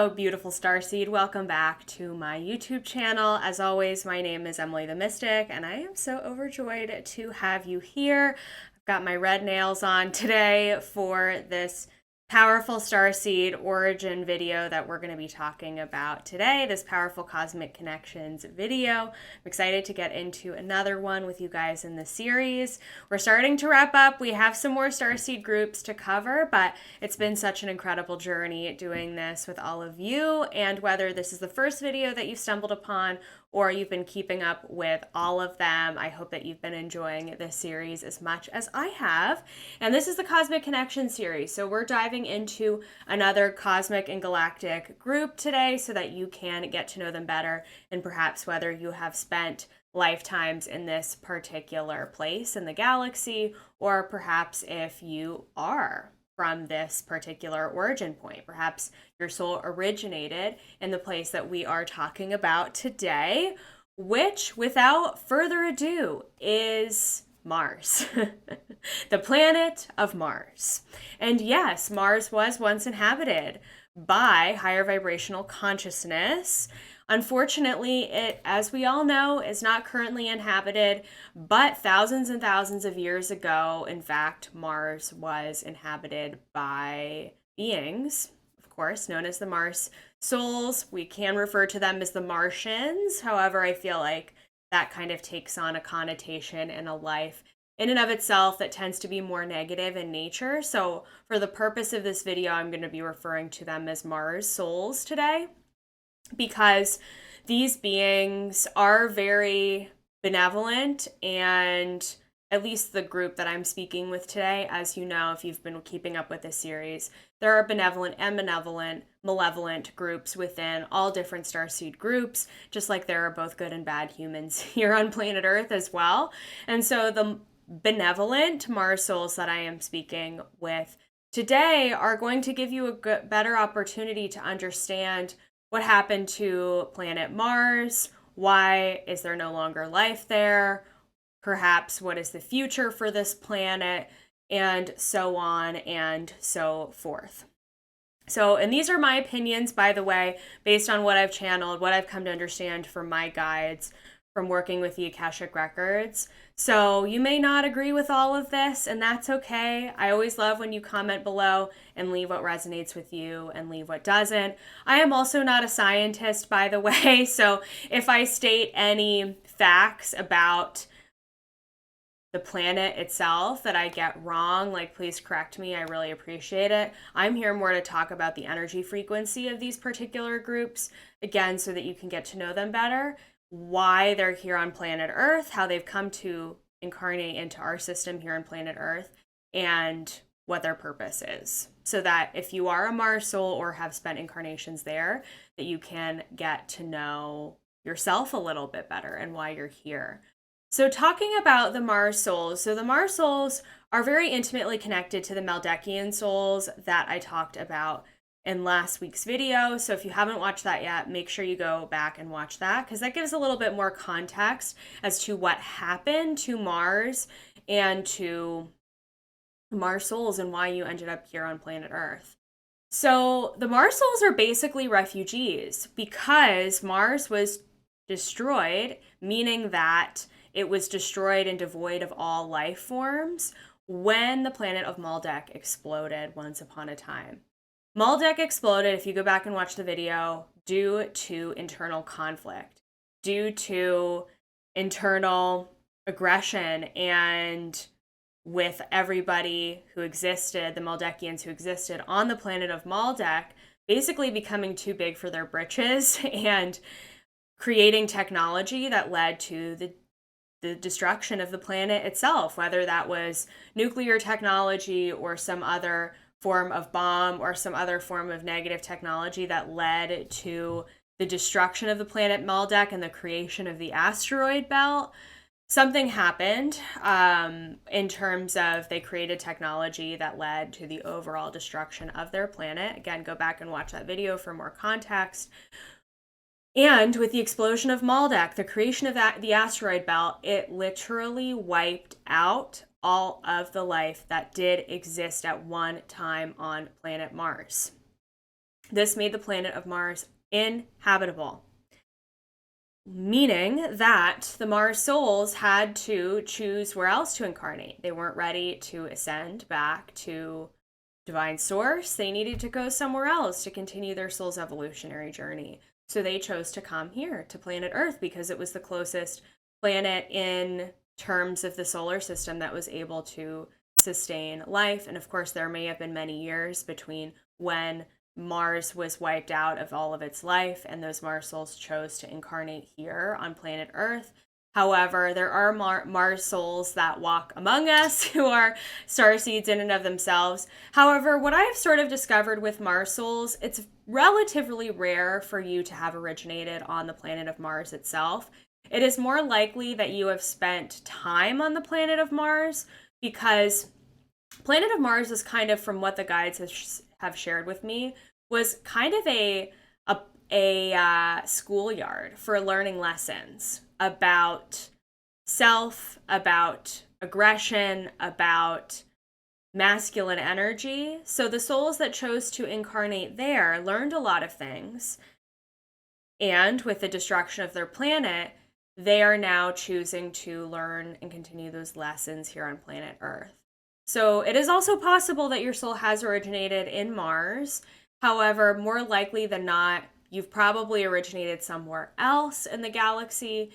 Hello, beautiful starseed. Welcome back to my YouTube channel. As always, my name is Emily the Mystic, and I am so overjoyed to have you here. I've got my red nails on today for this powerful starseed origin video that we're going to be talking about today, this powerful cosmic connections video. I'm excited to get into another one with you guys in the series. We're starting to wrap up. We have some more starseed groups to cover, but it's been such an incredible journey doing this with all of you. And whether this is the first video that you've stumbled upon or you've been keeping up with all of them, I hope that you've been enjoying this series as much as I have. And this is the Cosmic Connection series. So we're diving into another cosmic and galactic group today so that you can get to know them better, and perhaps whether you have spent lifetimes in this particular place in the galaxy, or perhaps if you are from this particular origin point. Perhaps your soul originated in the place that we are talking about today, which, without further ado, is Mars, the planet of Mars. And yes, Mars was once inhabited by higher vibrational consciousness. Unfortunately, it, as we all know, is not currently inhabited, but thousands and thousands of years ago, in fact, Mars was inhabited by beings, of course, known as the Mars souls. We can refer to them as the Martians. However, I feel like that kind of takes on a connotation in a life in and of itself that tends to be more negative in nature. So for the purpose of this video, I'm going to be referring to them as Mars souls today, because these beings are very benevolent, and at least the group that I'm speaking with today, as you know, if you've been keeping up with this series, there are benevolent and malevolent groups within all different starseed groups, just like there are both good and bad humans here on planet Earth as well. And so the benevolent Mars souls that I am speaking with today are going to give you a better opportunity to understand what happened to planet Mars, why is there no longer life there, perhaps what is the future for this planet, and so on and so forth. So, and these are my opinions, by the way, based on what I've channeled, what I've come to understand from my guides, from working with the Akashic Records. So you may not agree with all of this, and that's okay. I always love when you comment below and leave what resonates with you and leave what doesn't. I am also not a scientist, by the way, so if I state any facts about the planet itself that I get wrong, like, please correct me. I really appreciate it. I'm here more to talk about the energy frequency of these particular groups, again, so that you can get to know them better, why they're here on planet Earth, how they've come to incarnate into our system here on planet Earth, and what their purpose is. So that if you are a Mars soul or have spent incarnations there, that you can get to know yourself a little bit better and why you're here. So talking about the Mars souls, so the Mars souls are very intimately connected to the Maldekian souls that I talked about in last week's video. So if you haven't watched that yet, make sure you go back and watch that, because that gives a little bit more context as to what happened to Mars and to Mars souls and why you ended up here on planet Earth. So the Mars souls are basically refugees because Mars was destroyed, meaning that it was destroyed and devoid of all life forms when the planet of Maldek exploded once upon a time. Maldek exploded, if you go back and watch the video, due to internal conflict, due to internal aggression, and with everybody who existed, the Maldekians who existed on the planet of Maldek, basically becoming too big for their britches and creating technology that led to the destruction of the planet itself, whether that was nuclear technology or some other form of bomb or some other form of negative technology that led to the destruction of the planet Maldek and the creation of the asteroid belt. Something happened in terms of they created technology that led to the overall destruction of their planet. Again, go back and watch that video for more context. And with the explosion of Maldek, the creation of the asteroid belt, it literally wiped out all of the life that did exist at one time on planet Mars. This made the planet of Mars inhabitable, meaning that the Mars souls had to choose where else to incarnate. They weren't ready to ascend back to divine source. They needed to go somewhere else to continue their soul's evolutionary journey. So they chose to come here to planet Earth because it was the closest planet in terms of the solar system that was able to sustain life. And of course, there may have been many years between when Mars was wiped out of all of its life and those Mars souls chose to incarnate here on planet Earth. However, there are Mars souls that walk among us who are starseeds in and of themselves. However, what I've sort of discovered with Mars souls, it's relatively rare for you to have originated on the planet of Mars itself. It is more likely that you have spent time on the planet of Mars, because planet of Mars is kind of, from what the guides have shared with me, was kind of a schoolyard for learning lessons about self, about aggression, about masculine energy. So the souls that chose to incarnate there learned a lot of things. And with the destruction of their planet, they are now choosing to learn and continue those lessons here on planet Earth. So it is also possible that your soul has originated in Mars. However, more likely than not, you've probably originated somewhere else in the galaxy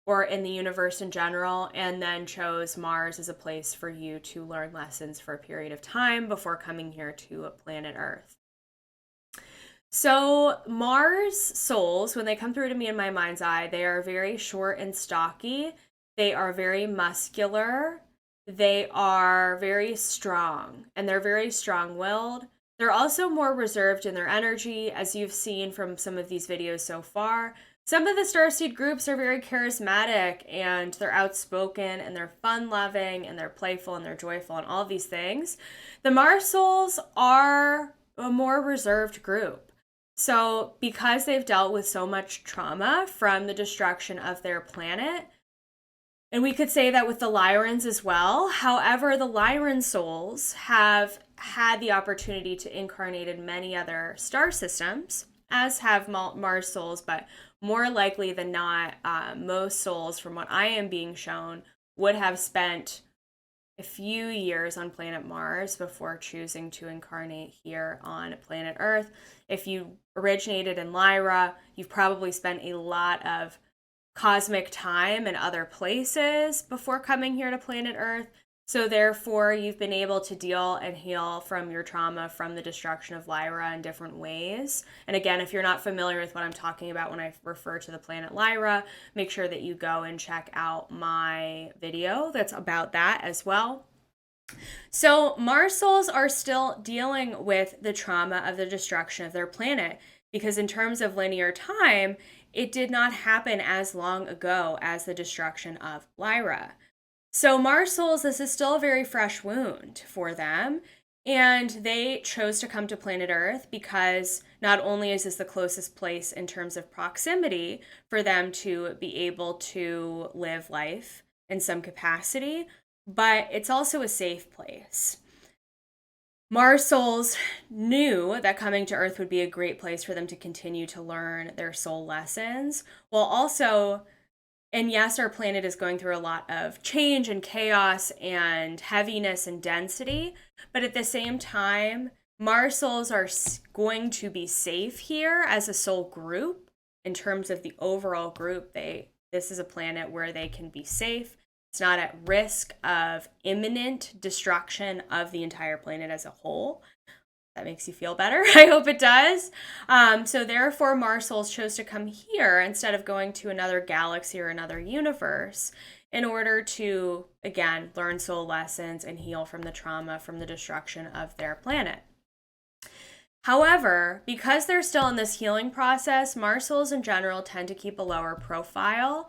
or in the universe in general, and then chose Mars as a place for you to learn lessons for a period of time before coming here to planet Earth. So Mars souls, when they come through to me in my mind's eye, they are very short and stocky. They are very muscular. They are very strong, and they're very strong-willed. They're also more reserved in their energy, as you've seen from some of these videos so far. Some of the starseed groups are very charismatic, and they're outspoken, and they're fun-loving, and they're playful, and they're joyful, and all of these things. The Mars souls are a more reserved group. So because they've dealt with so much trauma from the destruction of their planet, and we could say that with the Lyrans as well. However, the Lyran souls have had the opportunity to incarnate in many other star systems, as have Mars souls, but more likely than not, most souls, from what I am being shown, would have spent a few years on planet Mars before choosing to incarnate here on planet Earth. If you originated in Lyra, you've probably spent a lot of cosmic time in other places before coming here to planet Earth. So therefore, you've been able to deal and heal from your trauma from the destruction of Lyra in different ways. And again, if you're not familiar with what I'm talking about when I refer to the planet Lyra, make sure that you go and check out my video that's about that as well. So Mars souls are still dealing with the trauma of the destruction of their planet, because in terms of linear time, it did not happen as long ago as the destruction of Lyra. So Mars souls, this is still a very fresh wound for them, and they chose to come to planet Earth because not only is this the closest place in terms of proximity for them to be able to live life in some capacity, but it's also a safe place. Mars souls knew that coming to Earth would be a great place for them to continue to learn their soul lessons, while also, and yes, our planet is going through a lot of change and chaos and heaviness and density, but at the same time, Mars souls are going to be safe here as a soul group. In terms of the overall group, this is a planet where they can be safe. It's not at risk of imminent destruction of the entire planet as a whole. That makes you feel better. I hope it does. So therefore, Mars souls chose to come here instead of going to another galaxy or another universe in order to, again, learn soul lessons and heal from the trauma from the destruction of their planet. However, because they're still in this healing process, Mars souls in general tend to keep a lower profile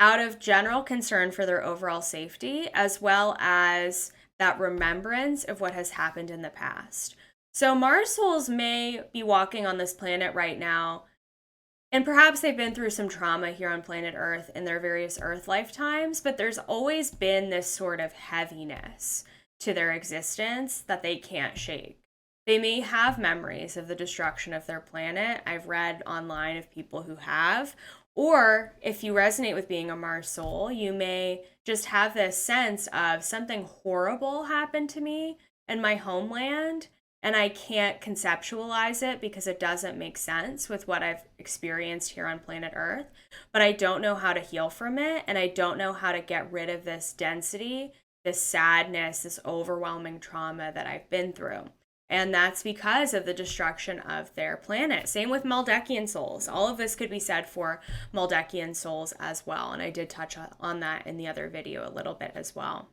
out of general concern for their overall safety, as well as that remembrance of what has happened in the past. So Mars souls may be walking on this planet right now, and perhaps they've been through some trauma here on planet Earth in their various Earth lifetimes, but there's always been this sort of heaviness to their existence that they can't shake. They may have memories of the destruction of their planet. I've read online of people who have. Or if you resonate with being a Mars soul, you may just have this sense of something horrible happened to me in my homeland, and I can't conceptualize it because it doesn't make sense with what I've experienced here on planet Earth. But I don't know how to heal from it, and I don't know how to get rid of this density, this sadness, this overwhelming trauma that I've been through. And that's because of the destruction of their planet. Same with Maldekian souls. All of this could be said for Maldekian souls as well. And I did touch on that in the other video a little bit as well.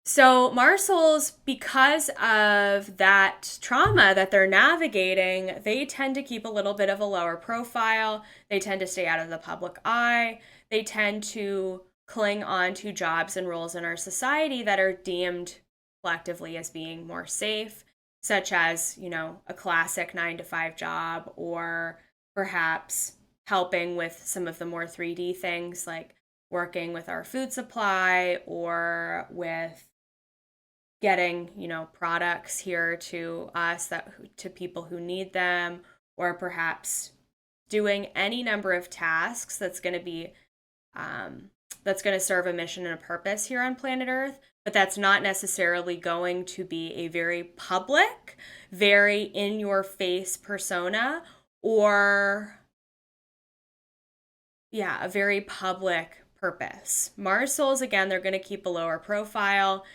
So Mars souls, because of that trauma that they're navigating, they tend to keep a little bit of a lower profile. They tend to stay out of the public eye. They tend to cling on to jobs and roles in our society that are deemed collectively as being more safe, such as, a classic 9-to-5 job, or perhaps helping with some of the more 3D things like working with our food supply or with getting, products here to us, to people who need them, or perhaps doing any number of tasks that's going to serve a mission and a purpose here on planet Earth. But that's not necessarily going to be a very public, very in-your-face persona, or, a very public purpose. Mars souls, again, they're going to keep a lower profile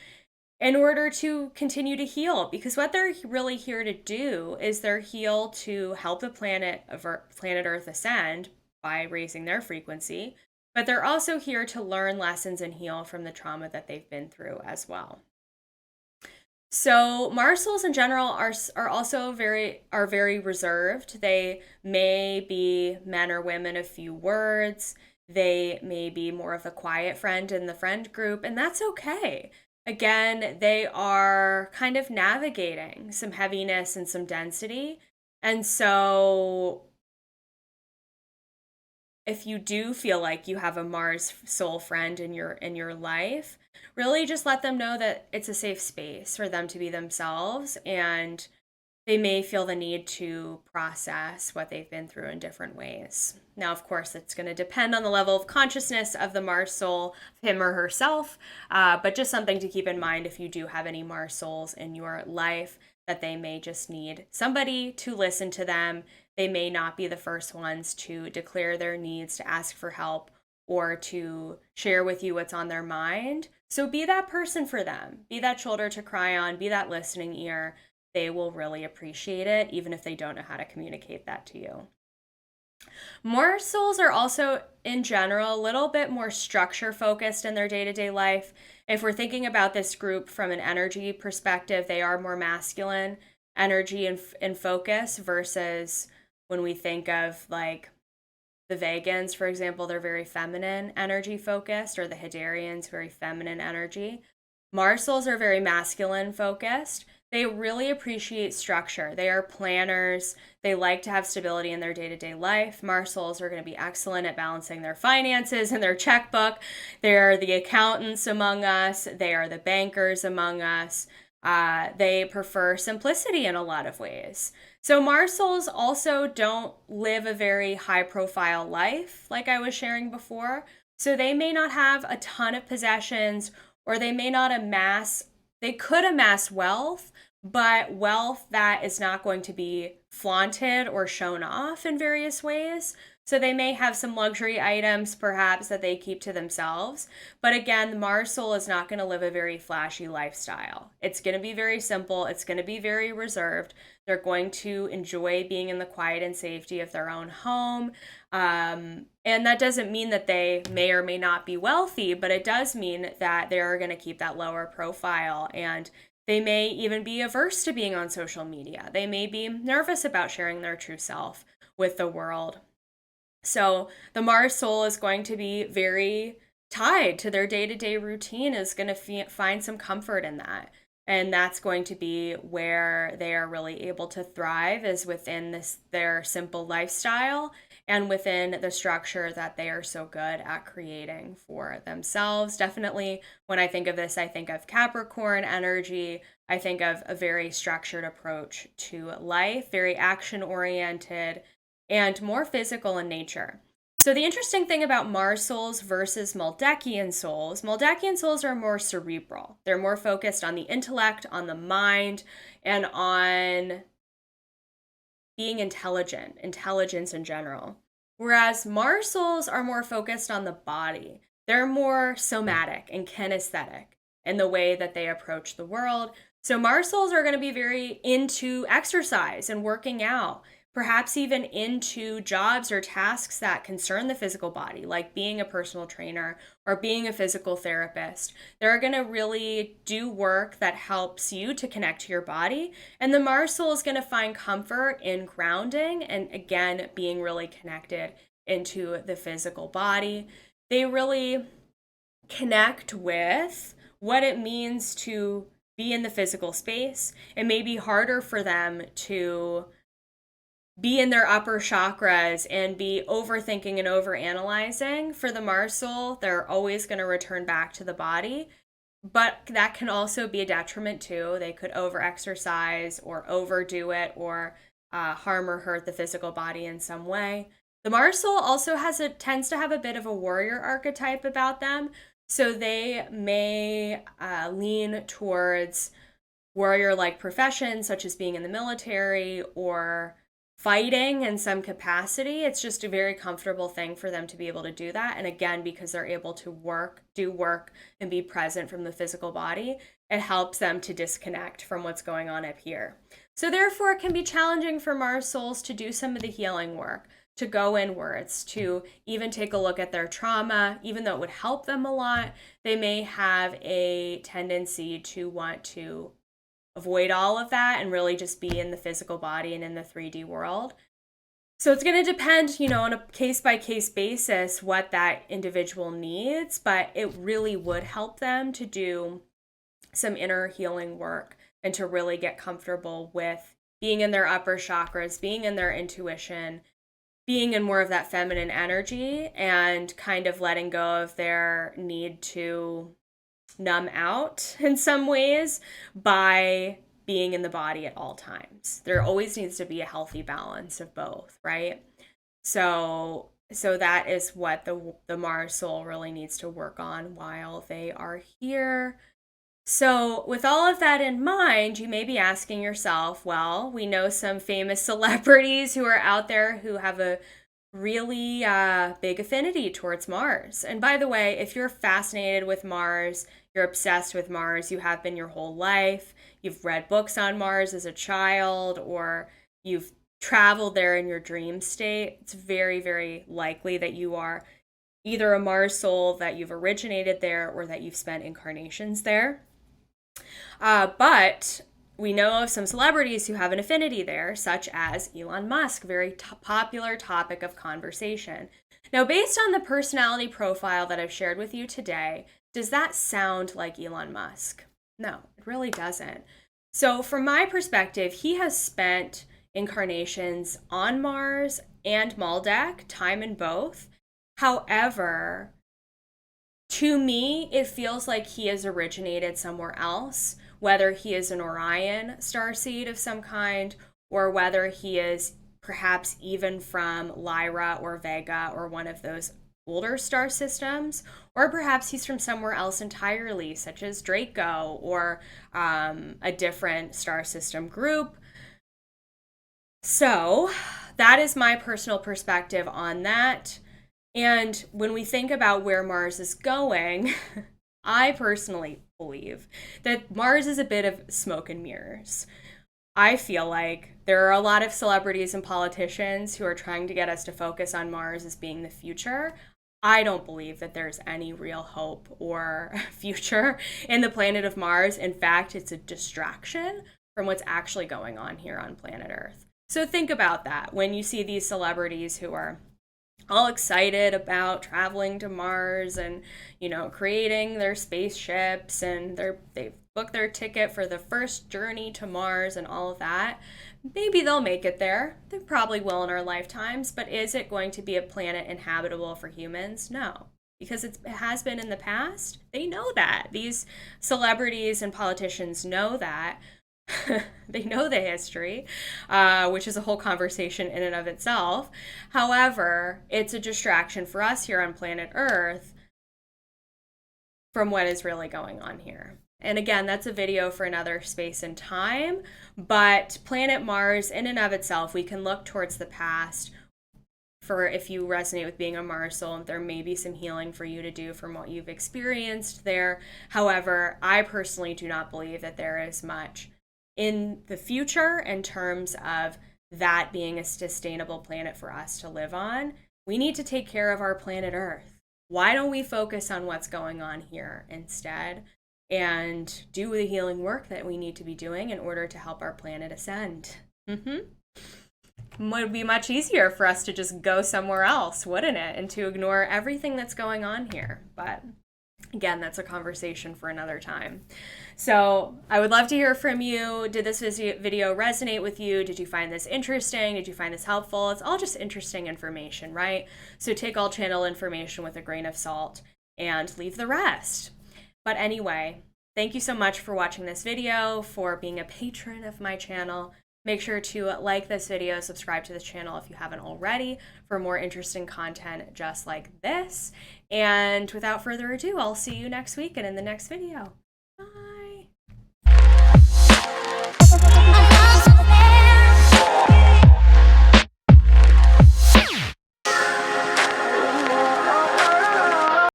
in order to continue to heal, because what they're really here to do is they're here to help the planet Earth ascend by raising their frequency. But they're also here to learn lessons and heal from the trauma that they've been through as well. So Mars souls in general are also very reserved. They may be men or women of few words. They may be more of a quiet friend in the friend group, and that's okay. Again, they are kind of navigating some heaviness and some density. And so if you do feel like you have a Mars soul friend in your life, really just let them know that it's a safe space for them to be themselves, and they may feel the need to process what they've been through in different ways. Now, of course, it's going to depend on the level of consciousness of the Mars soul, him or herself, but just something to keep in mind if you do have any Mars souls in your life, that they may just need somebody to listen to them. They may not be the first ones to declare their needs, to ask for help, or to share with you what's on their mind. So be that person for them. Be that shoulder to cry on. Be that listening ear. They will really appreciate it, even if they don't know how to communicate that to you. Mars souls are also, in general, a little bit more structure focused in their day-to-day life. If we're thinking about this group from an energy perspective, they are more masculine energy and focus, versus when we think of like the Vegans, for example, they're very feminine energy focused, or the Hadarians, very feminine energy. Mars souls are very masculine focused. They really appreciate structure. They are planners. They like to have stability in their day-to-day life. Mars souls are going to be excellent at balancing their finances and their checkbook. They're the accountants among us. They are the bankers among us. They prefer simplicity in a lot of ways. So Mars souls also don't live a very high-profile life, like I was sharing before. So they may not have a ton of possessions, or they may not they could amass wealth, but wealth that is not going to be flaunted or shown off in various ways. So they may have some luxury items, perhaps, that they keep to themselves. But again, the Mars soul is not going to live a very flashy lifestyle. It's going to be very simple. It's going to be very reserved. They're going to enjoy being in the quiet and safety of their own home. And that doesn't mean that they may or may not be wealthy, but it does mean that they're going to keep that lower profile, and they may even be averse to being on social media. They may be nervous about sharing their true self with the world. So the Mars soul is going to be very tied to their day-to-day routine, is going to find some comfort in that. And that's going to be where they are really able to thrive, is within their simple lifestyle. and within the structure that they are so good at creating for themselves. Definitely, when I think of this, I think of Capricorn energy. I think of a very structured approach to life, very action oriented, and more physical in nature. So the interesting thing about Mars souls versus Maldekian souls are more cerebral. They're more focused on the intellect, on the mind, and on being intelligent, intelligence in general. Whereas Mars souls are more focused on the body. They're more somatic and kinesthetic in the way that they approach the world. So Mars souls are going to be very into exercise and working out, perhaps even into jobs or tasks that concern the physical body, like being a personal trainer or being a physical therapist. They're going to really do work that helps you to connect to your body. And the Mars soul is going to find comfort in grounding and, again, being really connected into the physical body. They really connect with what it means to be in the physical space. It may be harder for them to be in their upper chakras and be overthinking and overanalyzing. For the Mars soul, they're always going to return back to the body, but that can also be a detriment too. They could overexercise or overdo it or harm or hurt the physical body in some way. The Mars soul also tends to have a bit of a warrior archetype about them, so they may lean towards warrior-like professions such as being in the military or fighting in some capacity. It's just a very comfortable thing for them to be able to do that. And again, because they're able to do work, and be present from the physical body, it helps them to disconnect from what's going on up here. So therefore, it can be challenging for Mars souls to do some of the healing work, to go inwards, to even take a look at their trauma. Even though it would help them a lot, they may have a tendency to want to avoid all of that and really just be in the physical body and in the 3D world. So it's going to depend, on a case-by-case basis what that individual needs, but it really would help them to do some inner healing work and to really get comfortable with being in their upper chakras, being in their intuition, being in more of that feminine energy, and kind of letting go of their need to numb out in some ways by being in the body at all times. There always needs to be a healthy balance of both, right? So that is what the Mars soul really needs to work on while they are here. So with all of that in mind, you may be asking yourself, well, we know some famous celebrities who are out there who have a really big affinity towards Mars. And by the way, if you're fascinated with Mars, you're obsessed with Mars, you have been your whole life, you've read books on Mars as a child, or you've traveled there in your dream state, it's very, very likely that you are either a Mars soul, that you've originated there, or that you've spent incarnations there. But we know of some celebrities who have an affinity there, such as Elon Musk, very popular topic of conversation. Now, based on the personality profile that I've shared with you today, does that sound like Elon Musk? No, it really doesn't. So from my perspective, he has spent incarnations on Mars and Maldek, time in both. However, to me, it feels like he has originated somewhere else, whether he is an Orion starseed of some kind, or whether he is perhaps even from Lyra or Vega or one of those older star systems, or perhaps he's from somewhere else entirely, such as Draco or a different star system group. So that is my personal perspective on that. And when we think about where Mars is going, I personally believe that Mars is a bit of smoke and mirrors. I feel like there are a lot of celebrities and politicians who are trying to get us to focus on Mars as being the future. I don't believe that there's any real hope or future in the planet of Mars. In fact, it's a distraction from what's actually going on here on planet Earth. So think about that when you see these celebrities who are all excited about traveling to Mars and, creating their spaceships, and they've booked their ticket for the first journey to Mars and all of that. Maybe they'll make it there. They probably will in our lifetimes, but is it going to be a planet inhabitable for humans? No. Because it has been in the past. They know that. These celebrities and politicians know that. They know the history, which is a whole conversation in and of itself. However, it's a distraction for us here on planet Earth from what is really going on here. And again, that's a video for another space and time. But planet Mars, in and of itself, we can look towards the past. For if you resonate with being a Mars soul, there may be some healing for you to do from what you've experienced there. However, I personally do not believe that there is much in the future in terms of that being a sustainable planet for us to live on. We need to take care of our planet Earth. Why don't we focus on what's going on here instead and do the healing work that we need to be doing in order to help our planet ascend? It would be much easier for us to just go somewhere else, wouldn't it? And to ignore everything that's going on here. But again, that's a conversation for another time. So I would love to hear from you. Did this video resonate with you? Did you find this interesting? Did you find this helpful? It's all just interesting information, right? So take all channel information with a grain of salt and leave the rest. But anyway, thank you so much for watching this video, for being a patron of my channel. Make sure to like this video, subscribe to this channel if you haven't already for more interesting content just like this. And without further ado, I'll see you next week and in the next video.